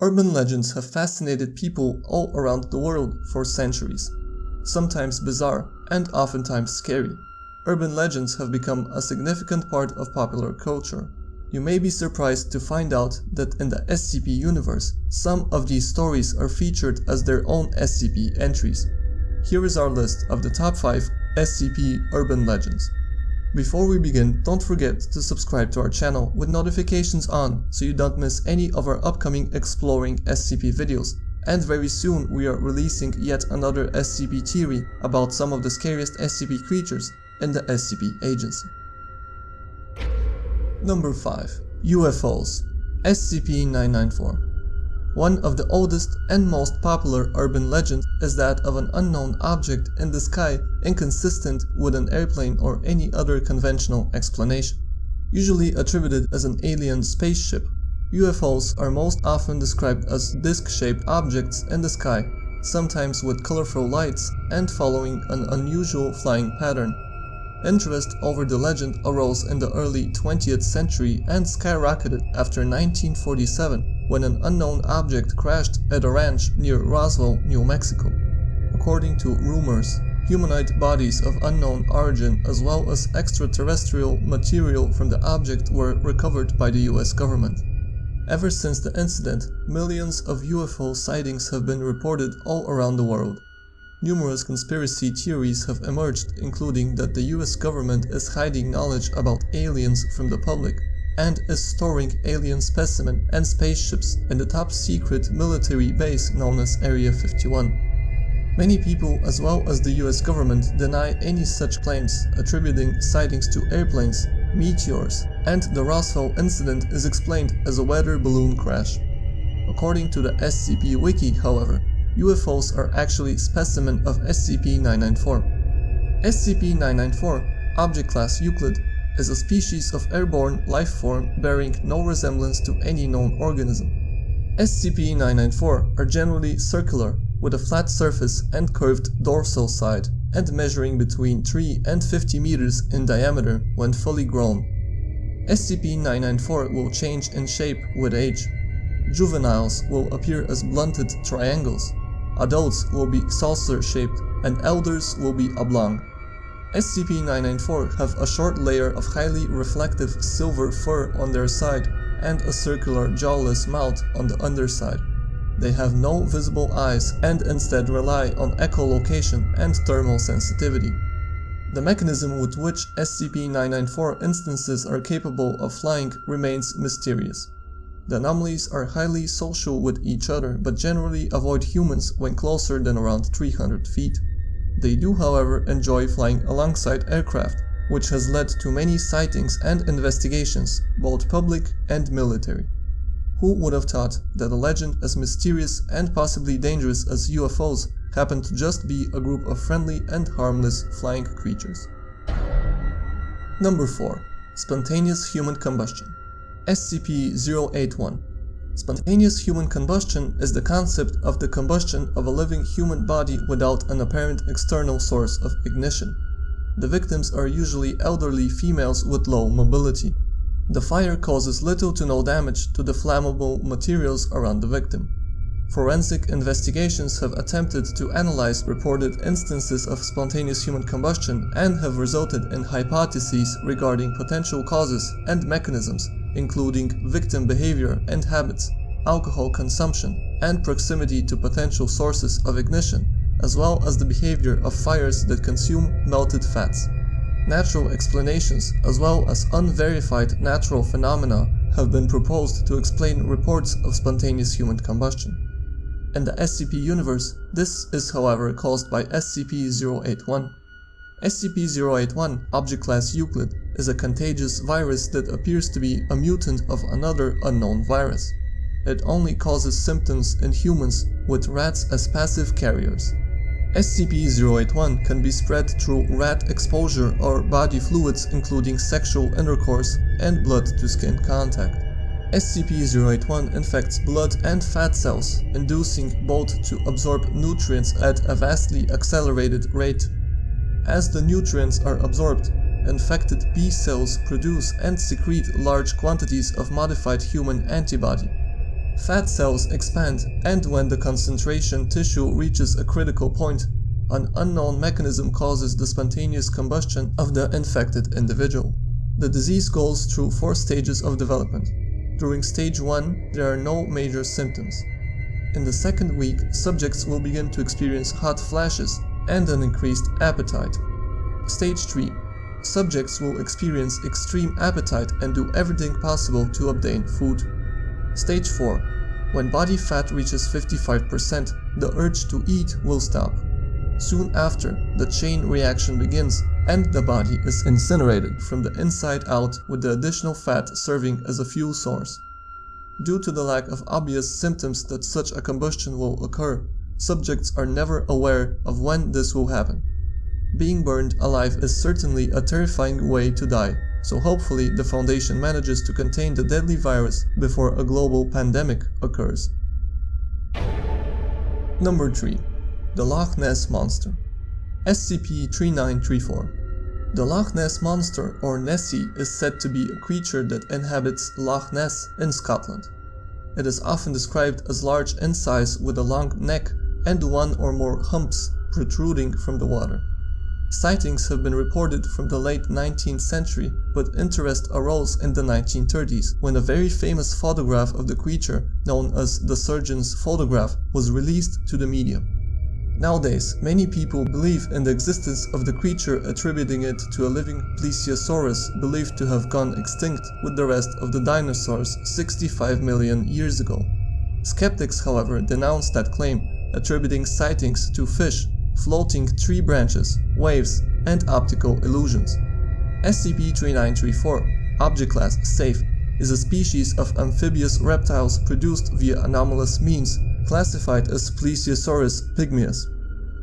Urban legends have fascinated people all around the world for centuries. Sometimes bizarre and oftentimes scary, urban legends have become a significant part of popular culture. You may be surprised to find out that in the SCP universe, some of these stories are featured as their own SCP entries. Here is our list of the top 5 SCP Urban Legends. Before we begin, don't forget to subscribe to our channel with notifications on so you don't miss any of our upcoming exploring SCP videos. And very soon we are releasing yet another SCP theory about some of the scariest SCP creatures in the SCP agency. Number 5. UFOs. SCP-994. One of the oldest and most popular urban legends is that of an unknown object in the sky inconsistent with an airplane or any other conventional explanation. Usually attributed as an alien spaceship, UFOs are most often described as disc-shaped objects in the sky, sometimes with colorful lights and following an unusual flying pattern. Interest over the legend arose in the early 20th century and skyrocketed after 1947 when an unknown object crashed at a ranch near Roswell, New Mexico. According to rumors, humanoid bodies of unknown origin as well as extraterrestrial material from the object were recovered by the US government. Ever since the incident, millions of UFO sightings have been reported all around the world. Numerous conspiracy theories have emerged, including that the US government is hiding knowledge about aliens from the public and is storing alien specimens and spaceships in the top-secret military base known as Area 51. Many people, as well as the US government, deny any such claims, attributing sightings to airplanes, meteors, and the Roswell incident is explained as a weather balloon crash. According to the SCP Wiki, however, UFOs are actually specimens of SCP-994. SCP-994, Object Class Euclid, is a species of airborne life form bearing no resemblance to any known organism. SCP-994 are generally circular, with a flat surface and curved dorsal side, and measuring between 3 and 50 meters in diameter when fully grown. SCP-994 will change in shape with age. Juveniles will appear as blunted triangles, adults will be saucer-shaped, and elders will be oblong. SCP-994 have a short layer of highly reflective silver fur on their side and a circular jawless mouth on the underside. They have no visible eyes and instead rely on echolocation and thermal sensitivity. The mechanism with which SCP-994 instances are capable of flying remains mysterious. The anomalies are highly social with each other but generally avoid humans when closer than around 300 feet. They do, however, enjoy flying alongside aircraft, which has led to many sightings and investigations, both public and military. Who would have thought that a legend as mysterious and possibly dangerous as UFOs happened to just be a group of friendly and harmless flying creatures? Number 4. Spontaneous Human Combustion. SCP-081. Spontaneous human combustion is the concept of the combustion of a living human body without an apparent external source of ignition. The victims are usually elderly females with low mobility. The fire causes little to no damage to the flammable materials around the victim. Forensic investigations have attempted to analyze reported instances of spontaneous human combustion and have resulted in hypotheses regarding potential causes and mechanisms, including victim behavior and habits, alcohol consumption, and proximity to potential sources of ignition, as well as the behavior of fires that consume melted fats. Natural explanations, as well as unverified natural phenomena, have been proposed to explain reports of spontaneous human combustion. In the SCP universe, this is however caused by SCP-081. SCP-081, Object Class Euclid, is a contagious virus that appears to be a mutant of another unknown virus. It only causes symptoms in humans, with rats as passive carriers. SCP-081 can be spread through rat exposure or body fluids including sexual intercourse and blood-to-skin contact. SCP-081 infects blood and fat cells, inducing both to absorb nutrients at a vastly accelerated rate. As the nutrients are absorbed, infected B cells produce and secrete large quantities of modified human antibody. Fat cells expand, and when the concentration tissue reaches a critical point, an unknown mechanism causes the spontaneous combustion of the infected individual. The disease goes through 4 stages of development. During stage 1, there are no major symptoms. In the second week, subjects will begin to experience hot flashes and an increased appetite. Stage 3. Subjects will experience extreme appetite and do everything possible to obtain food. Stage 4. When body fat reaches 55%, the urge to eat will stop. Soon after, the chain reaction begins and the body is incinerated from the inside out, with the additional fat serving as a fuel source. Due to the lack of obvious symptoms that such a combustion will occur, subjects are never aware of when this will happen. Being burned alive is certainly a terrifying way to die, so hopefully the Foundation manages to contain the deadly virus before a global pandemic occurs. Number 3. The Loch Ness Monster. SCP-3934. The Loch Ness Monster, or Nessie, is said to be a creature that inhabits Loch Ness in Scotland. It is often described as large in size with a long neck and 1 or more humps protruding from the water. Sightings have been reported from the late 19th century, but interest arose in the 1930s when a very famous photograph of the creature, known as the surgeon's photograph, was released to the media. Nowadays, many people believe in the existence of the creature, attributing it to a living plesiosaurus believed to have gone extinct with the rest of the dinosaurs 65 million years ago. Skeptics, however, denounce that claim, attributing sightings to fish, floating tree branches, waves, and optical illusions. SCP-3934, Object Class Safe, is a species of amphibious reptiles produced via anomalous means, classified as Plesiosaurus pygmaeus.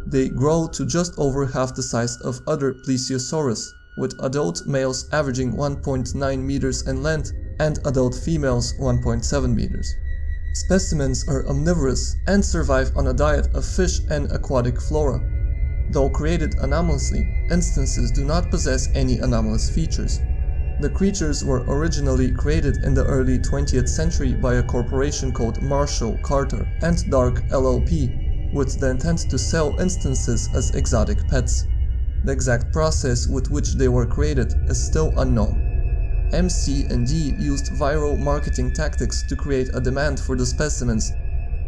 They grow to just over half the size of other Plesiosaurus, with adult males averaging 1.9 meters in length and adult females 1.7 meters. Specimens are omnivorous and survive on a diet of fish and aquatic flora. Though created anomalously, instances do not possess any anomalous features. The creatures were originally created in the early 20th century by a corporation called Marshall, Carter & Dark LLP, with the intent to sell instances as exotic pets. The exact process with which they were created is still unknown. MC&D used viral marketing tactics to create a demand for the specimens.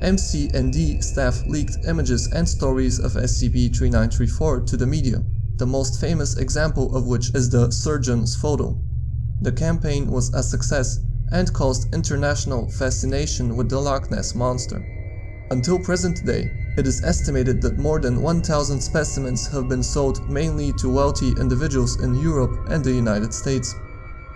MC&D staff leaked images and stories of SCP-3934 to the media, the most famous example of which is the surgeon's photo. The campaign was a success and caused international fascination with the Loch Ness Monster. Until present day, it is estimated that more than 1,000 specimens have been sold mainly to wealthy individuals in Europe and the United States.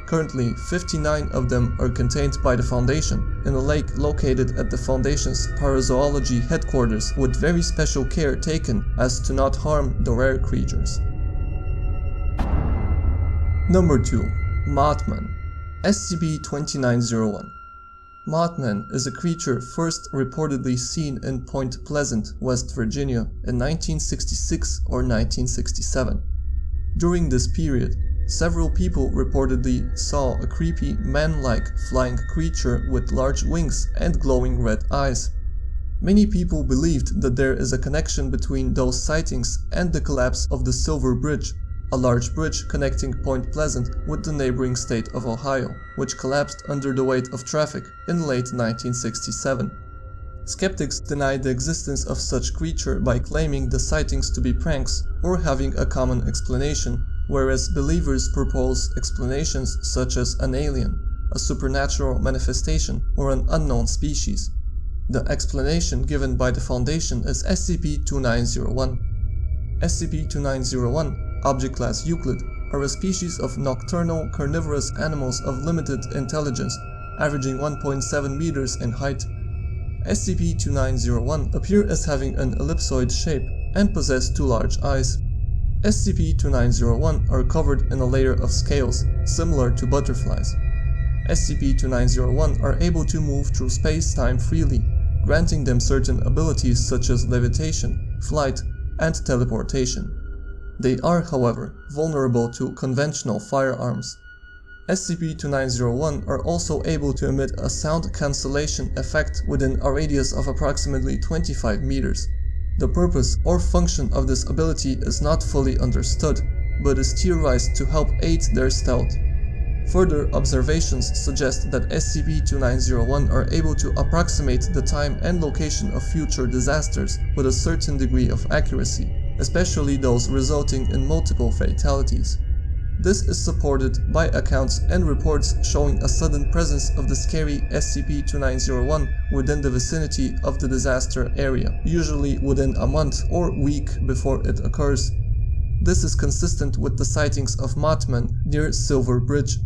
Currently, 59 of them are contained by the Foundation in a lake located at the Foundation's parazoology headquarters, with very special care taken as to not harm the rare creatures. Number 2. Mothman. SCP-2901. Mothman is a creature first reportedly seen in Point Pleasant, West Virginia in 1966 or 1967. During this period, several people reportedly saw a creepy man-like flying creature with large wings and glowing red eyes. Many people believed that there is a connection between those sightings and the collapse of the Silver Bridge, a large bridge connecting Point Pleasant with the neighboring state of Ohio, which collapsed under the weight of traffic in late 1967. Skeptics denied the existence of such creature by claiming the sightings to be pranks or having a common explanation, whereas believers propose explanations such as an alien, a supernatural manifestation, or an unknown species. The explanation given by the Foundation is SCP-2901. SCP-2901, Object Class Euclid, are a species of nocturnal carnivorous animals of limited intelligence, averaging 1.7 meters in height. SCP-2901 appear as having an ellipsoid shape and possess 2 large eyes. SCP-2901 are covered in a layer of scales, similar to butterflies. SCP-2901 are able to move through space-time freely, granting them certain abilities such as levitation, flight, and teleportation. They are, however, vulnerable to conventional firearms. SCP-2901 are also able to emit a sound cancellation effect within a radius of approximately 25 meters. The purpose or function of this ability is not fully understood, but is theorized to help aid their stealth. Further observations suggest that SCP-2901 are able to approximate the time and location of future disasters with a certain degree of accuracy, especially those resulting in multiple fatalities. This is supported by accounts and reports showing a sudden presence of the scary SCP-2901 within the vicinity of the disaster area, usually within a month or week before it occurs. This is consistent with the sightings of Mothman near Silver Bridge.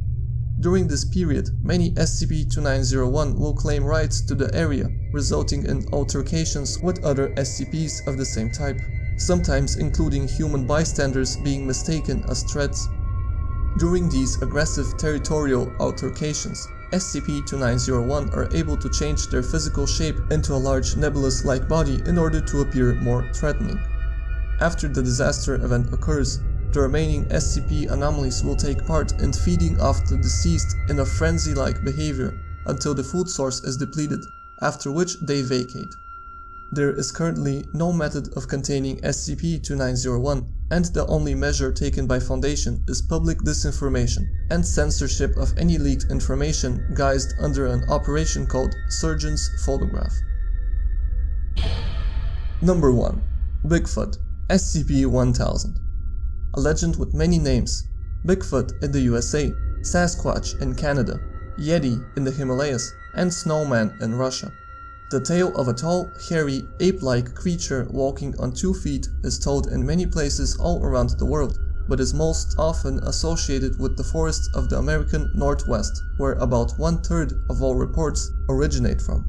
During this period, many SCP-2901 will claim rights to the area, resulting in altercations with other SCPs of the same type, sometimes including human bystanders being mistaken as threats. During these aggressive territorial altercations, SCP-2901 are able to change their physical shape into a large nebulous-like body in order to appear more threatening. After the disaster event occurs, the remaining SCP anomalies will take part in feeding off the deceased in a frenzy-like behavior until the food source is depleted, after which they vacate. There is currently no method of containing SCP-2901, and the only measure taken by Foundation is public disinformation and censorship of any leaked information guised under an operation called Surgeon's Photograph. Number 1. Bigfoot, SCP-1000. A legend with many names: Bigfoot in the USA, Sasquatch in Canada, Yeti in the Himalayas, and Snowman in Russia. The tale of a tall, hairy, ape-like creature walking on 2 feet is told in many places all around the world, but is most often associated with the forests of the American Northwest, where about 1/3 of all reports originate from.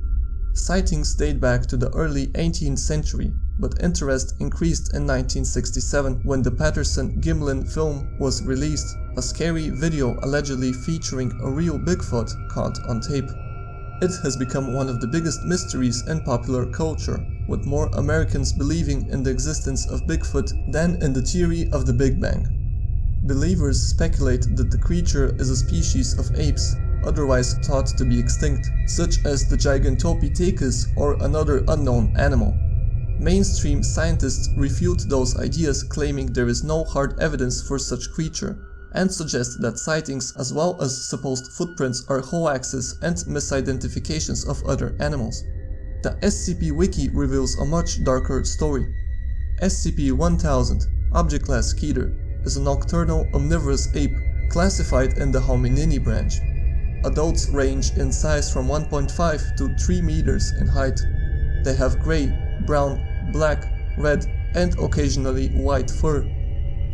Sightings date back to the early 18th century, but interest increased in 1967 when the Patterson-Gimlin film was released, a scary video allegedly featuring a real Bigfoot caught on tape. It has become one of the biggest mysteries in popular culture, with more Americans believing in the existence of Bigfoot than in the theory of the Big Bang. Believers speculate that the creature is a species of apes, otherwise thought to be extinct, such as the Gigantopithecus or another unknown animal. Mainstream scientists refute those ideas, claiming there is no hard evidence for such creature, and suggest that sightings as well as supposed footprints are hoaxes and misidentifications of other animals. The SCP Wiki reveals a much darker story. SCP-1000, Object Class Keter, is a nocturnal omnivorous ape classified in the Hominini branch. Adults range in size from 1.5 to 3 meters in height. They have gray, brown, black, red, and occasionally white fur.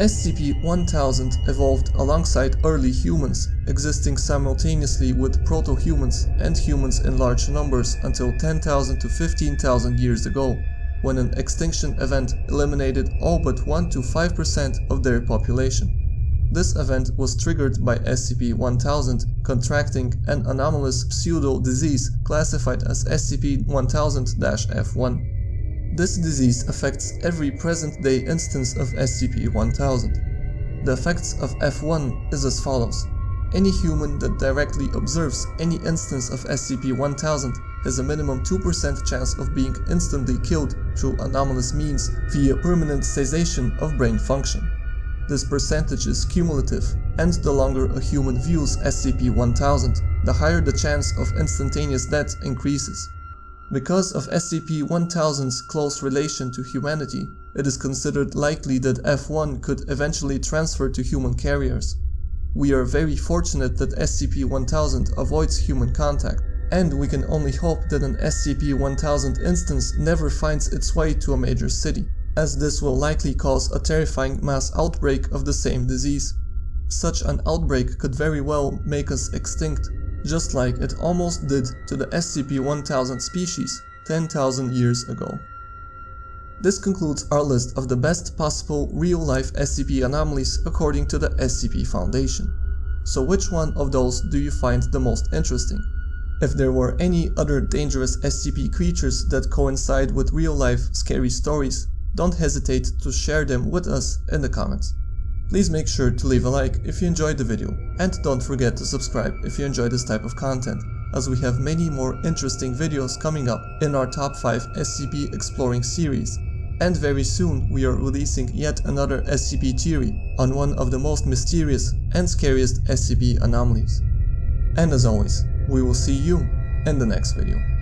SCP-1000 evolved alongside early humans, existing simultaneously with proto-humans and humans in large numbers until 10,000 to 15,000 years ago, when an extinction event eliminated all but 1 to 5% of their population. This event was triggered by SCP-1000 contracting an anomalous pseudo-disease classified as SCP-1000-F1. This disease affects every present-day instance of SCP-1000. The effects of F1 is as follows. Any human that directly observes any instance of SCP-1000 has a minimum 2% chance of being instantly killed through anomalous means via permanent cessation of brain function. This percentage is cumulative, and the longer a human views SCP-1000, the higher the chance of instantaneous death increases. Because of SCP-1000's close relation to humanity, it is considered likely that F1 could eventually transfer to human carriers. We are very fortunate that SCP-1000 avoids human contact, and we can only hope that an SCP-1000 instance never finds its way to a major city, as this will likely cause a terrifying mass outbreak of the same disease. Such an outbreak could very well make us extinct, just like it almost did to the SCP-1000 species 10,000 years ago. This concludes our list of the best possible real-life SCP anomalies according to the SCP Foundation. So which one of those do you find the most interesting? If there were any other dangerous SCP creatures that coincide with real-life scary stories, don't hesitate to share them with us in the comments. Please make sure to leave a like if you enjoyed the video, and don't forget to subscribe if you enjoy this type of content, as we have many more interesting videos coming up in our top 5 SCP exploring series. And very soon we are releasing yet another SCP theory on one of the most mysterious and scariest SCP anomalies. And as always, we will see you in the next video.